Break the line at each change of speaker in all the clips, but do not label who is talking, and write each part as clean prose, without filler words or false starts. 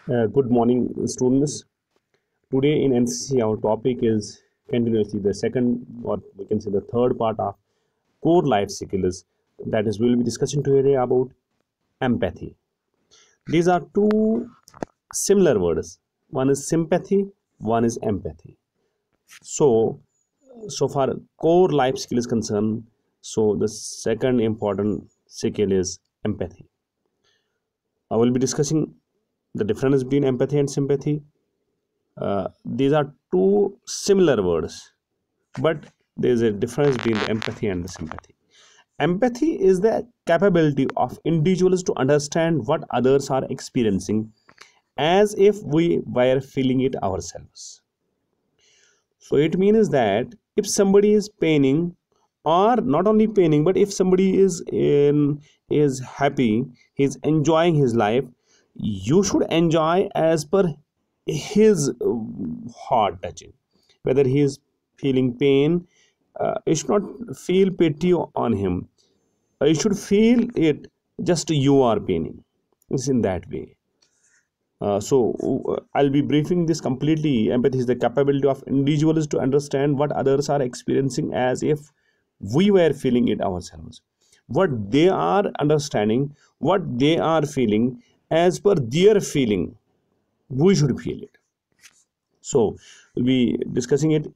Good morning, students. Today in NCC, our topic is continuously the second, or we can say the third part of core life skills. That is, we will be discussing today about empathy. These are two similar words. One is sympathy, one is empathy. So, so far core life skill is concerned. So the second important skill is empathy. I will be discussing the difference between empathy and sympathy. These are two similar words, but there is a difference between the empathy and the sympathy. Empathy is the capability of individuals to understand what others are experiencing as if we were feeling it ourselves. So it means that if somebody is paining, or not only paining, but if somebody is happy, he's enjoying his life, you should enjoy as per his heart touching. Whether he is feeling pain, you should not feel pity on him. You should feel it just you are paining. It's in that way. I'll be briefing this completely. Empathy is the capability of individuals to understand what others are experiencing as if we were feeling it ourselves. What they are understanding, what they are feeling, as per their feeling, we should feel it. So we'll be discussing it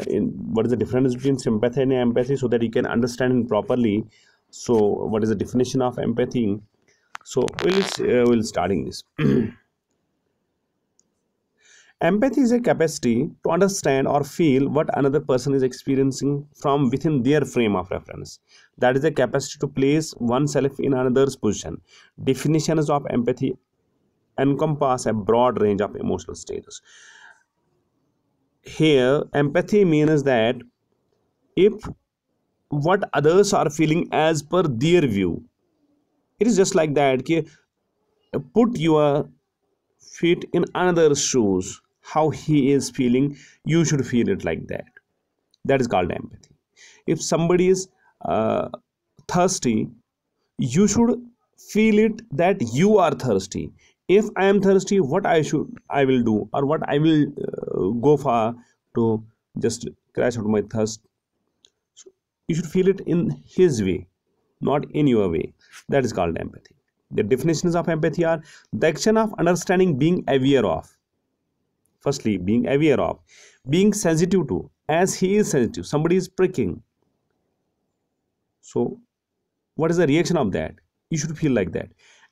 in what is the difference between sympathy and empathy, so that you can understand it properly. So, what is the definition of empathy? So we'll starting this. Empathy is a capacity to understand or feel what another person is experiencing from within their frame of reference. That is the capacity to place oneself in another's position. Definitions of empathy encompass a broad range of emotional states. Here, empathy means that if what others are feeling as per their view, it is just like that. Put your feet in another's shoes, how he is feeling, you should feel it like that. That is called empathy. If somebody is thirsty, you should feel it that you are thirsty. If I am thirsty, what I will do, or what I will go for to just crash out my thirst. So you should feel it in his way, not in your way. That is called empathy. The definitions of empathy are the action of understanding, being aware of. Firstly, being aware of, being sensitive to, as he is sensitive, somebody is pricking. So what is the reaction of that? You should feel like that.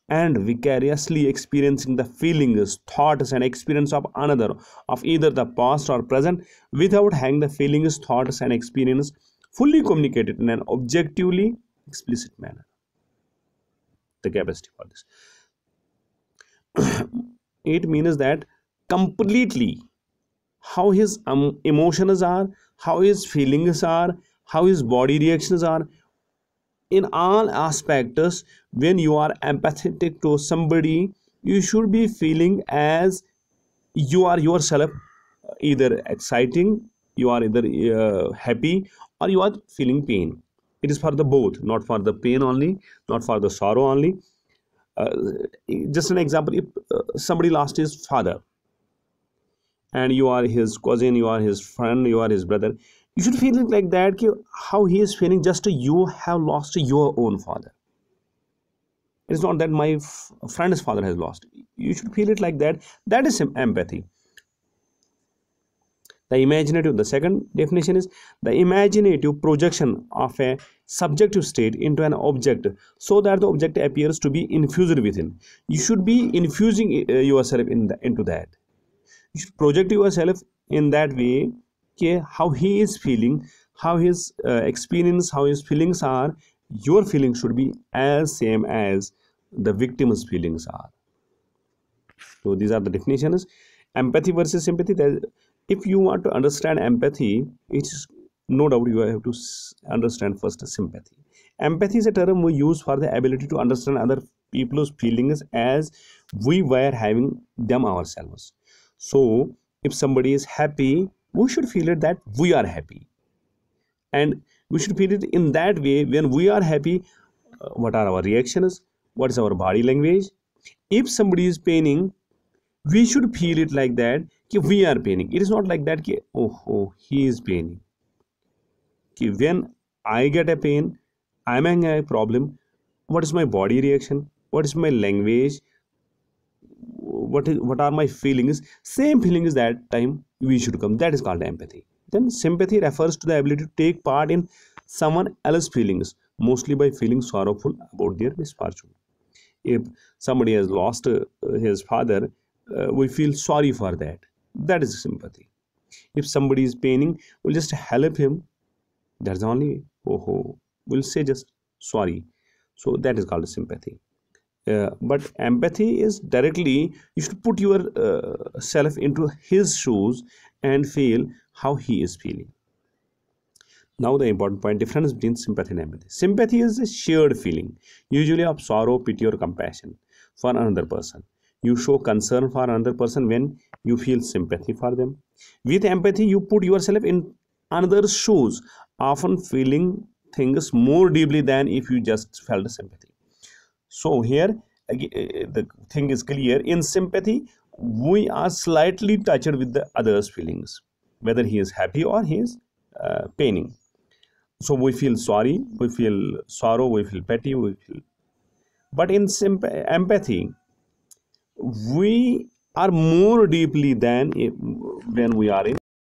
And vicariously experiencing the feelings, thoughts, and experience of another, of either the past or present, without having the feelings, thoughts, and experience fully communicated in an objectively explicit manner. The capacity for this. It means that completely how his emotions are, how his feelings are, how his body reactions are, in all aspects. When you are empathetic to somebody, you should be feeling as you are yourself, either exciting, you are either happy, or you are feeling pain. It is for the both, not for the pain only, not for the sorrow only. uh, just an example, if somebody lost his father, and you are his cousin, you are his friend, you are his brother, you should feel it like that, how he is feeling, just you have lost your own father. It's not that my friend's father has lost. You should feel it like that. That is empathy. The second definition is the imaginative projection of a subjective state into an object, so that the object appears to be infused within. You should be infusing yourself into that. You should project yourself in that way. Okay, how he is feeling, how his experience, how his feelings are, your feelings should be as same as the victim's feelings are. So these are the definitions. Empathy versus sympathy. If you want to understand empathy, it's no doubt you have to understand first sympathy. Empathy is a term we use for the ability to understand other people's feelings as we were having them ourselves. So if somebody is happy, we should feel it that we are happy, and we should feel it in that way. When we are happy, what are our reactions, what is our body language? If somebody is paining, We should feel it like that कि we are paining. It is not like that कि oh he is paining. कि when I get a pain, I'm having a problem. What is my body reaction? What is my language? What are my feelings? Same feelings that time we should come. That is called empathy. Then sympathy refers to the ability to take part in someone else's feelings, mostly by feeling sorrowful about their misfortune. If somebody has lost his father, we feel sorry for that. That is sympathy. If somebody is paining, we'll just help him. That's the only way. We'll say just sorry. So that is called sympathy. But empathy is directly, you should put your self into his shoes and feel how he is feeling. Now the important point, difference between sympathy and empathy. Sympathy is a shared feeling, usually of sorrow, pity or compassion for another person. You show concern for another person when you feel sympathy for them. With empathy, you put yourself in another's shoes, often feeling things more deeply than if you just felt sympathy. So here the thing is clear. In sympathy, we are slightly touched with the other's feelings, whether he is happy or he is paining. So we feel sorry, we feel sorrow, we feel pity, we feel. But in empathy, we are more deeply than when we are in